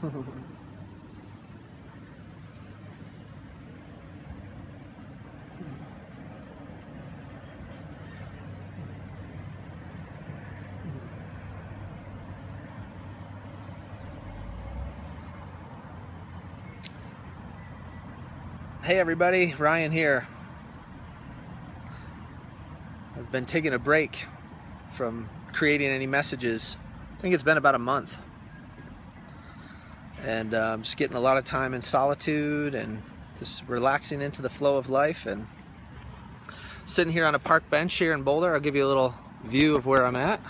Hey everybody, Ryan here. I've been taking a break from creating any messages. I think it's been about a month. And I'm just getting a lot of time in solitude and just relaxing into the flow of life, and sitting here on a park bench here in Boulder. I'll give you a little view of where I'm at.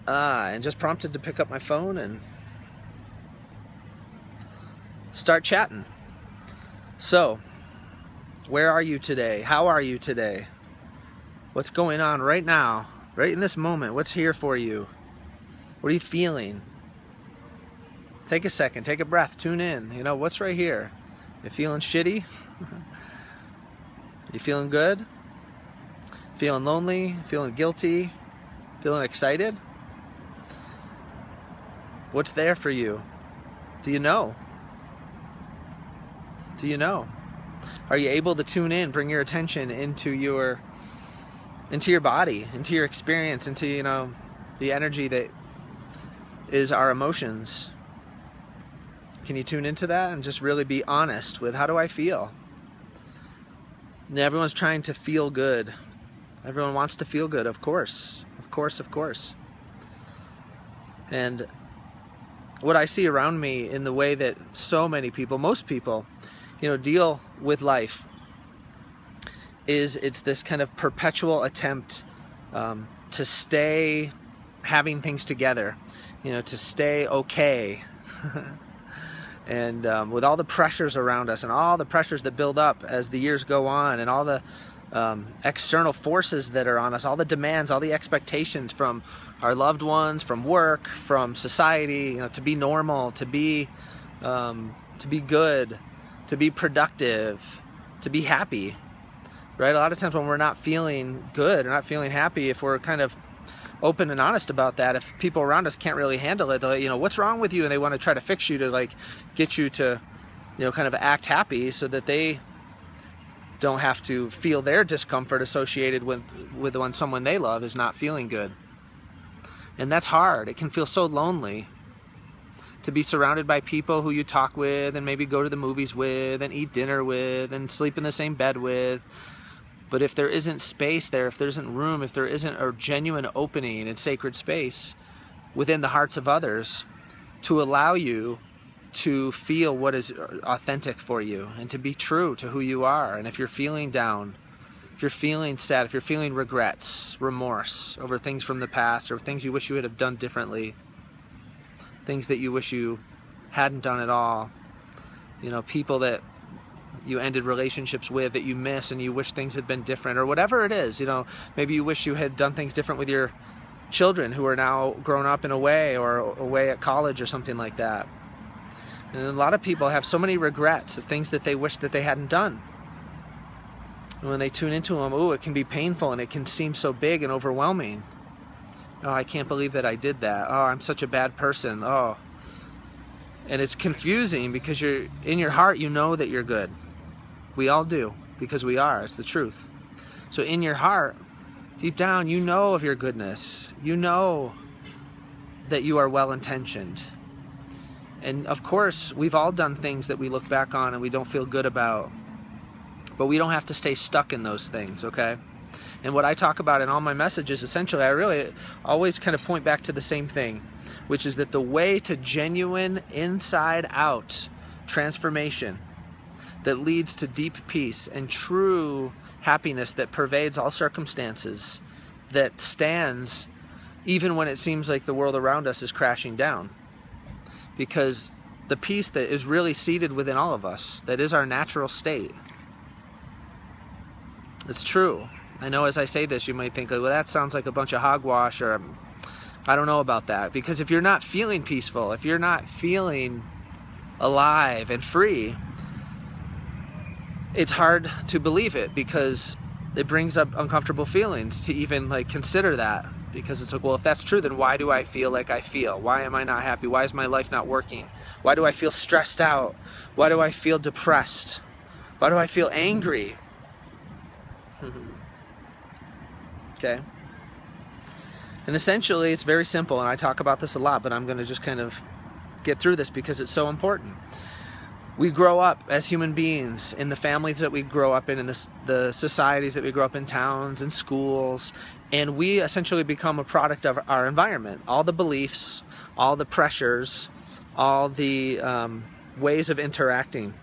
And just prompted to pick up my phone and start chatting. So, where are you today? How are you today? What's going on right now? Right in this moment? What's here for you? What are you feeling? Take a second, take a breath, tune in. You know, what's right here? You feeling shitty? You feeling good? Feeling lonely? Feeling guilty? Feeling excited? What's there for you? Do you know? Do you know? Are you able to tune in, bring your attention into your body, into your experience, into, you know, the energy that is our emotions? Can you tune into that and just really be honest with, how do I feel? And everyone's trying to feel good. Everyone wants to feel good, of course. Of course, of course. And what I see around me in the way that so many people, most people, you know, deal with life is it's this kind of perpetual attempt to stay having things together, you know, to stay okay. And with all the pressures around us and all the pressures that build up as the years go on, and all the external forces that are on us, all the demands, all the expectations from our loved ones, from work, from society, you know, to be normal, to be good, to be productive, to be happy, right? A lot of times when we're not feeling good or not feeling happy, if we're kind of open and honest about that, if people around us can't really handle it, they'll, you know, what's wrong with you? And they want to try to fix you to, like, get you to, you know, kind of act happy so that they don't have to feel their discomfort associated with when someone they love is not feeling good. And that's hard. It can feel so lonely to be surrounded by people who you talk with and maybe go to the movies with and eat dinner with and sleep in the same bed with. But if there isn't space there, if there isn't room, if there isn't a genuine opening and sacred space within the hearts of others to allow you to feel what is authentic for you and to be true to who you are, and if you're feeling down, if you're feeling sad, if you're feeling regrets, remorse over things from the past, or things you wish you would have done differently, things that you wish you hadn't done at all, you know, people that you ended relationships with that you miss and you wish things had been different, or whatever it is, you know, maybe you wish you had done things different with your children who are now grown up and away, or away at college or something like that. And a lot of people have so many regrets of things that they wish that they hadn't done. And when they tune into them, ooh, it can be painful and it can seem so big and overwhelming. Oh, I can't believe that I did that. Oh, I'm such a bad person. Oh. And it's confusing because you're in your heart, you know that you're good. We all do, because we are. It's the truth. So in your heart, deep down, you know of your goodness. You know that you are well-intentioned. And of course, we've all done things that we look back on and we don't feel good about. But we don't have to stay stuck in those things, okay? And what I talk about in all my messages, essentially, I really always kind of point back to the same thing, which is that the way to genuine, inside-out transformation that leads to deep peace and true happiness that pervades all circumstances, that stands even when it seems like the world around us is crashing down. Because the peace that is really seated within all of us, that is our natural state. It's true. I know as I say this, you might think, well, that sounds like a bunch of hogwash, or I don't know about that. Because if you're not feeling peaceful, if you're not feeling alive and free, it's hard to believe it because it brings up uncomfortable feelings to even like consider that. Because it's like, well, if that's true, then why do I feel like I feel? Why am I not happy? Why is my life not working? Why do I feel stressed out? Why do I feel depressed? Why do I feel angry? Okay. And essentially, it's very simple, and I talk about this a lot, but I'm going to just kind of get through this because it's so important. We grow up as human beings in the families that we grow up in the societies that we grow up in, towns and schools, and we essentially become a product of our environment. All the beliefs, all the pressures, all the ways of interacting,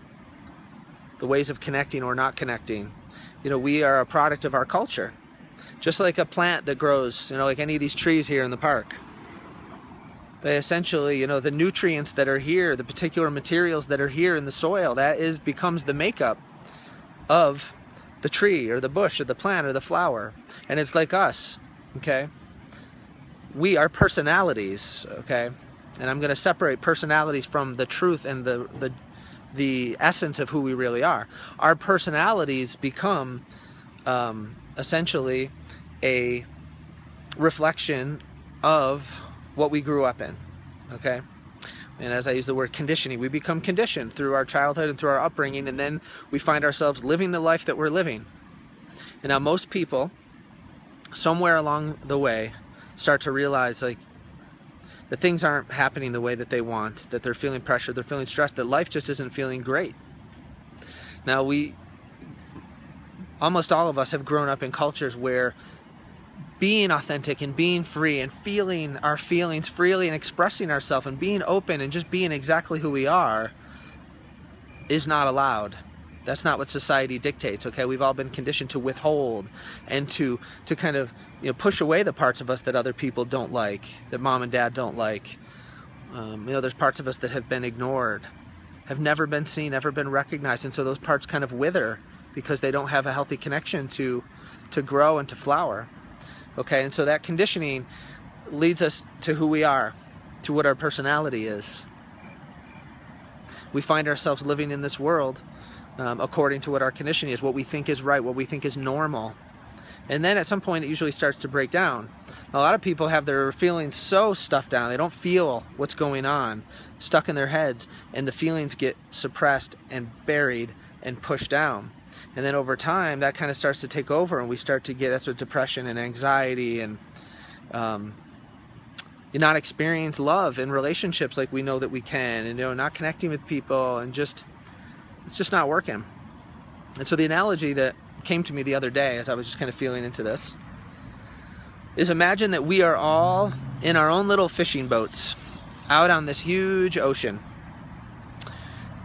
the ways of connecting or not connecting. You know, we are a product of our culture. Just like a plant that grows, you know, like any of these trees here in the park. They essentially, you know, the nutrients that are here, the particular materials that are here in the soil, becomes the makeup of the tree or the bush or the plant or the flower. And it's like us, okay? We are personalities, okay? And I'm going to separate personalities from the truth and the essence of who we really are. Our personalities become essentially a reflection of what we grew up in, okay? And as I use the word conditioning, we become conditioned through our childhood and through our upbringing, and then we find ourselves living the life that we're living. And now most people, somewhere along the way, start to realize like that things aren't happening the way that they want, that they're feeling pressure, they're feeling stressed, that life just isn't feeling great. Now almost all of us have grown up in cultures where being authentic and being free and feeling our feelings freely and expressing ourselves and being open and just being exactly who we are is not allowed. That's not what society dictates, okay? We've all been conditioned to withhold and to kind of, you know, push away the parts of us that other people don't like, that mom and dad don't like. You know, there's parts of us that have been ignored, have never been seen, never been recognized, and so those parts kind of wither because they don't have a healthy connection to grow and to flower. Okay, and so that conditioning leads us to who we are, to what our personality is. We find ourselves living in this world according to what our conditioning is, what we think is right, what we think is normal. And then at some point it usually starts to break down. A lot of people have their feelings so stuffed down, they don't feel what's going on, stuck in their heads, and the feelings get suppressed and buried and pushed down. And then over time, that kind of starts to take over, and we start to get that's what depression and anxiety and you not experience love in relationships like we know that we can, and you know, not connecting with people, and it's just not working. And so the analogy that came to me the other day as I was just kind of feeling into this is imagine that we are all in our own little fishing boats out on this huge ocean.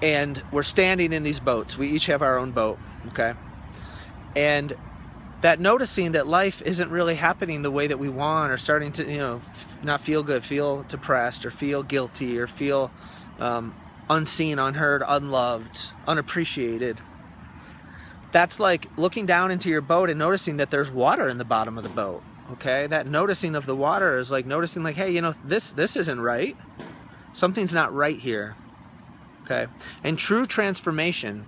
And we're standing in these boats. We each have our own boat, okay? And that noticing that life isn't really happening the way that we want, or starting to, you know, not feel good, feel depressed, or feel guilty, or feel unseen, unheard, unloved, unappreciated. That's like looking down into your boat and noticing that there's water in the bottom of the boat, okay? That noticing of the water is like noticing like, hey, you know, this isn't right. Something's not right here. Okay? And true transformation,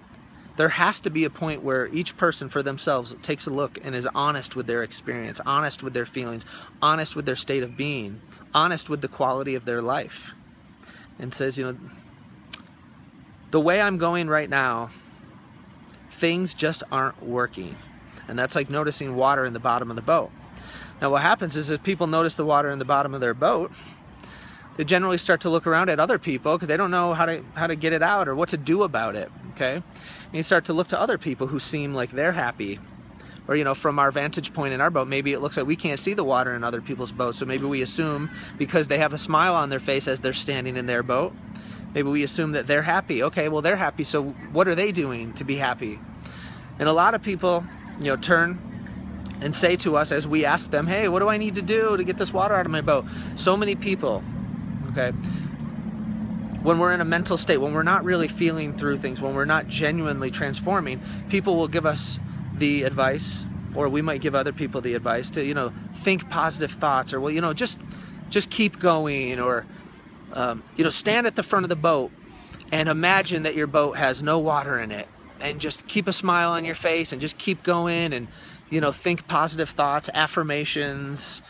there has to be a point where each person for themselves takes a look and is honest with their experience, honest with their feelings, honest with their state of being, honest with the quality of their life, and says, you know, the way I'm going right now, things just aren't working. And that's like noticing water in the bottom of the boat. Now what happens is if people notice the water in the bottom of their boat, they generally start to look around at other people because they don't know how to get it out or what to do about it, okay? And you start to look to other people who seem like they're happy. Or, you know, from our vantage point in our boat, maybe it looks like we can't see the water in other people's boats, so maybe we assume because they have a smile on their face as they're standing in their boat, maybe we assume that they're happy. Okay, well, they're happy, so what are they doing to be happy? And a lot of people, you know, turn and say to us as we ask them, hey, what do I need to do to get this water out of my boat? So many people, okay, when we're in a mental state, when we're not really feeling through things, when we're not genuinely transforming, people will give us the advice, or we might give other people the advice to, you know, think positive thoughts, or, well, you know, just keep going, or, you know, stand at the front of the boat and imagine that your boat has no water in it, and just keep a smile on your face and just keep going, and think positive thoughts, affirmations,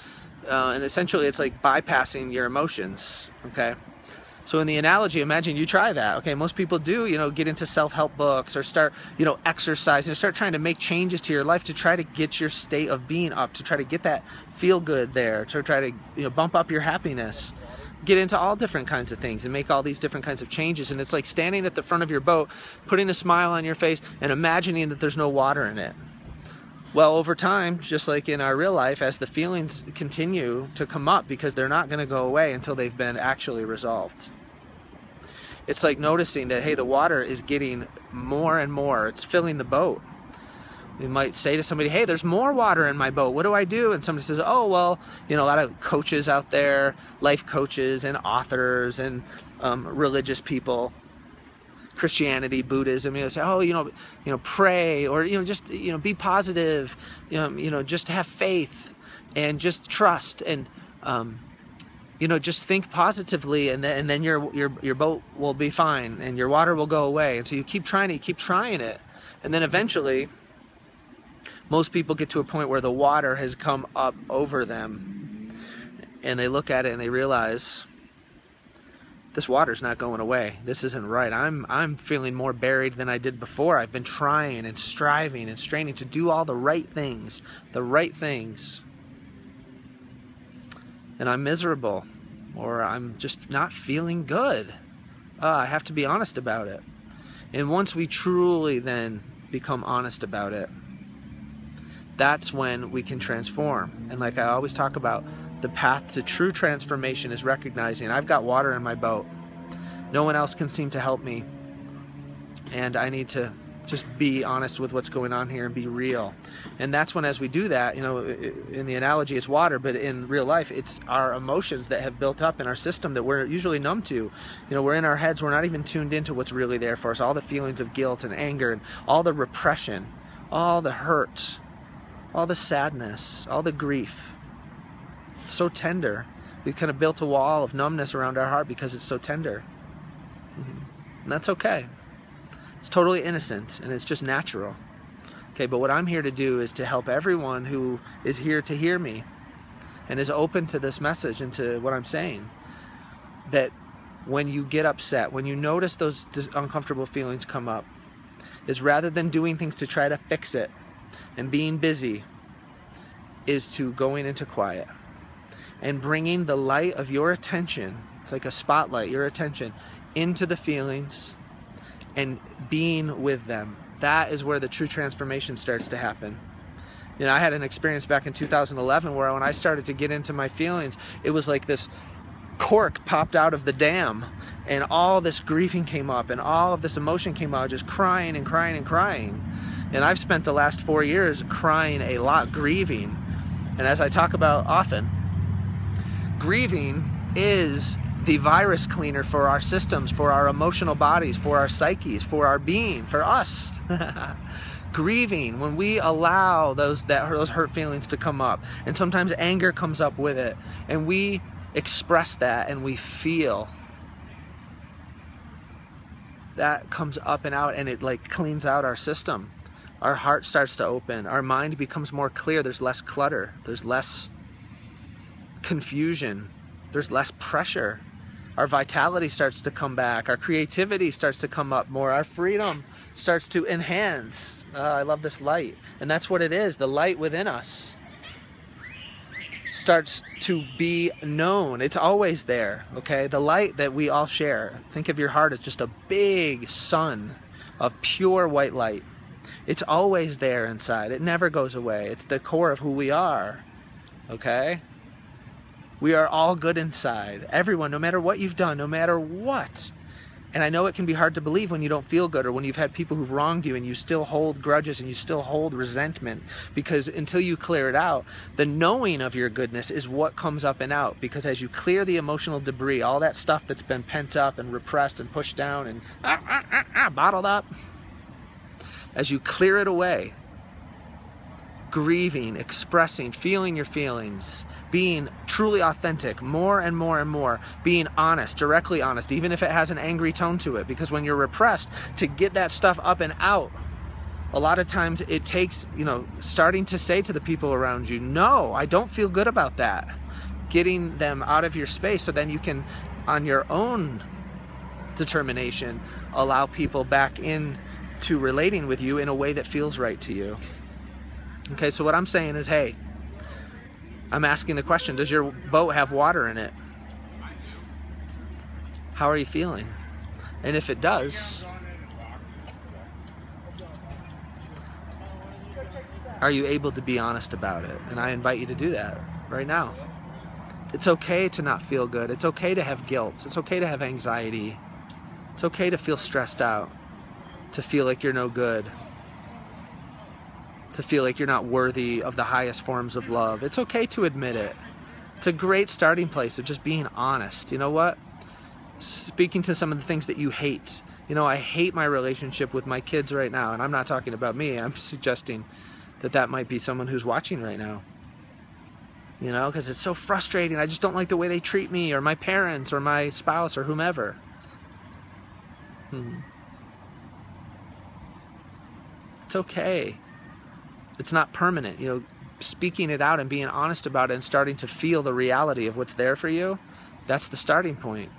and essentially it's like bypassing your emotions. Okay, so in the analogy, imagine you try that. Okay, most people do get into self-help books or start exercising, start trying to make changes to your life to try to get your state of being up, to try to get that feel good there, to try to bump up your happiness, get into all different kinds of things and make all these different kinds of changes. And it's like standing at the front of your boat, putting a smile on your face and imagining that there's no water in it. Well, over time, just like in our real life, as the feelings continue to come up, because they're not going to go away until they've been actually resolved. It's like noticing that, hey, the water is getting more and more. It's filling the boat. You might say to somebody, hey, there's more water in my boat. What do I do? And somebody says, oh, well, a lot of coaches out there, life coaches and authors and religious people, Christianity, Buddhism, say, oh, pray, or, just, be positive, just have faith and just trust, and, just think positively, and then your boat will be fine and your water will go away. And so you keep trying it. And then eventually, most people get to a point where the water has come up over them, and they look at it and they realize, this water's not going away. This isn't right. I'm feeling more buried than I did before. I've been trying and striving and straining to do all the right things, and I'm miserable, or I'm just not feeling good. I have to be honest about it. And once we truly then become honest about it, that's when we can transform. And like I always talk about, the path to true transformation is recognizing I've got water in my boat. No one else can seem to help me. And I need to just be honest with what's going on here and be real. And that's when, as we do that, in the analogy it's water, but in real life it's our emotions that have built up in our system that we're usually numb to. We're in our heads, we're not even tuned into what's really there for us. All the feelings of guilt and anger and all the repression, all the hurt, all the sadness, all the grief. It's so tender. We've kind of built a wall of numbness around our heart because it's so tender. And that's okay. It's totally innocent and it's just natural. Okay, but what I'm here to do is to help everyone who is here to hear me and is open to this message and to what I'm saying, that when you get upset, when you notice those uncomfortable feelings come up, is rather than doing things to try to fix it and being busy, is to going into quiet and bringing the light of your attention, it's like a spotlight, your attention, into the feelings and being with them. That is where the true transformation starts to happen. I had an experience back in 2011 where when I started to get into my feelings, it was like this cork popped out of the dam and all this grieving came up and all of this emotion came out, just crying and crying and crying. And I've spent the last 4 years crying a lot, grieving. And as I talk about often, grieving is the virus cleaner for our systems, for our emotional bodies, for our psyches, for our being, for us. Grieving, when we allow those hurt feelings to come up, and sometimes anger comes up with it, and we express that and we feel, that comes up and out, and it like cleans out our system. Our heart starts to open, our mind becomes more clear, there's less clutter, there's less confusion, there's less pressure. Our vitality starts to come back, our creativity starts to come up more, our freedom starts to enhance. I love this light. And that's what it is, the light within us starts to be known. It's always there, okay? The light that we all share. Think of your heart as just a big sun of pure white light. It's always there inside. It never goes away. It's the core of who we are, okay? We are all good inside. Everyone, no matter what you've done, no matter what. And I know it can be hard to believe when you don't feel good, or when you've had people who've wronged you and you still hold grudges and you still hold resentment, because until you clear it out, the knowing of your goodness is what comes up and out. Because as you clear the emotional debris, all that stuff that's been pent up and repressed and pushed down and bottled up, as you clear it away, grieving, expressing, feeling your feelings, being truly authentic, more and more and more, being honest, directly honest, even if it has an angry tone to it. Because when you're repressed, to get that stuff up and out, A lot of times it takes, starting to say to the people around you, no, I don't feel good about that. Getting them out of your space so then you can, on your own determination, allow people back in to relating with you in a way that feels right to you. Okay, so what I'm saying is, hey, I'm asking the question, does your boat have water in it? How are you feeling? And if it does, are you able to be honest about it? And I invite you to do that right now. It's okay to not feel good. It's okay to have guilt. It's okay to have anxiety. It's okay to feel stressed out, to feel like you're no good, to feel like you're not worthy of the highest forms of love. It's okay to admit it. It's a great starting place of just being honest. You know what? Speaking to some of the things that you hate. I hate my relationship with my kids right now, and I'm not talking about me. I'm suggesting that might be someone who's watching right now. Because it's so frustrating. I just don't like the way they treat me, or my parents, or my spouse, or whomever. It's okay. It's not permanent. Speaking it out and being honest about it and starting to feel the reality of what's there for you, that's the starting point.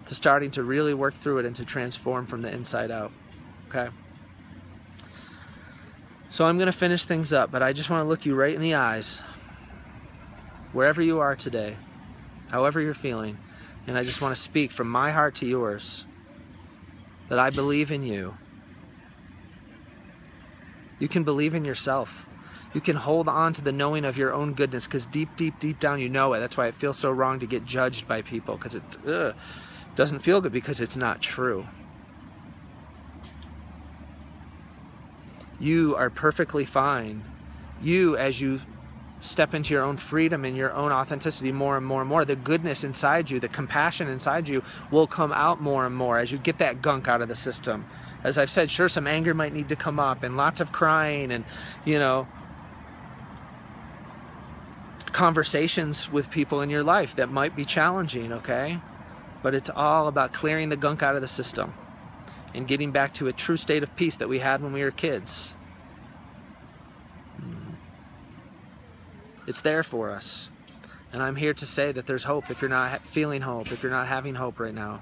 To starting to really work through it and to transform from the inside out. Okay? So I'm going to finish things up, but I just want to look you right in the eyes, wherever you are today, however you're feeling, and I just want to speak from my heart to yours that I believe in you. You can believe in yourself. You can hold on to the knowing of your own goodness, because deep, deep, deep down you know it. That's why it feels so wrong to get judged by people, because it doesn't feel good, because it's not true. You are perfectly fine. You, as you step into your own freedom and your own authenticity more and more and more, the goodness inside you, the compassion inside you will come out more and more as you get that gunk out of the system. As I've said, sure, some anger might need to come up, and lots of crying, and, conversations with people in your life that might be challenging, okay? But it's all about clearing the gunk out of the system and getting back to a true state of peace that we had when we were kids. It's there for us. And I'm here to say that there's hope if you're not feeling hope, if you're not having hope right now.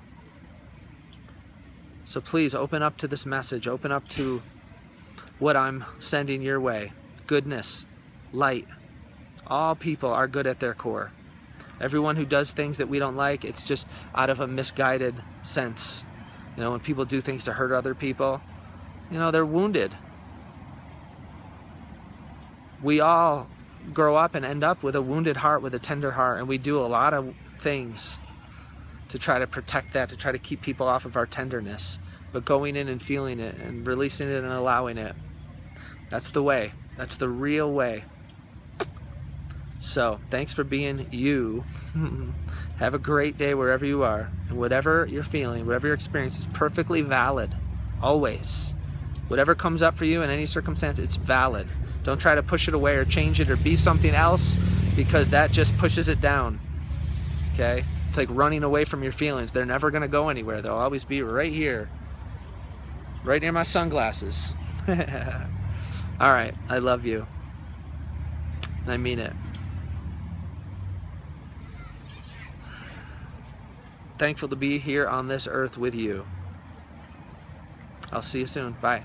So please open up to this message. Open up to what I'm sending your way. Goodness, light. All people are good at their core. Everyone who does things that we don't like, it's just out of a misguided sense. When people do things to hurt other people, they're wounded. We all grow up and end up with a wounded heart, with a tender heart, and we do a lot of things to try to protect that, to try to keep people off of our tenderness. But going in and feeling it and releasing it and allowing it, that's the way. That's the real way. So, thanks for being you. Have a great day wherever you are. And whatever you're feeling, whatever your experience is perfectly valid. Always. Whatever comes up for you in any circumstance, it's valid. Don't try to push it away or change it or be something else, because that just pushes it down. Okay? It's like running away from your feelings. They're never going to go anywhere. They'll always be right here. Right near my sunglasses. Alright, I love you. And I mean it. Thankful to be here on this earth with you. I'll see you soon. Bye.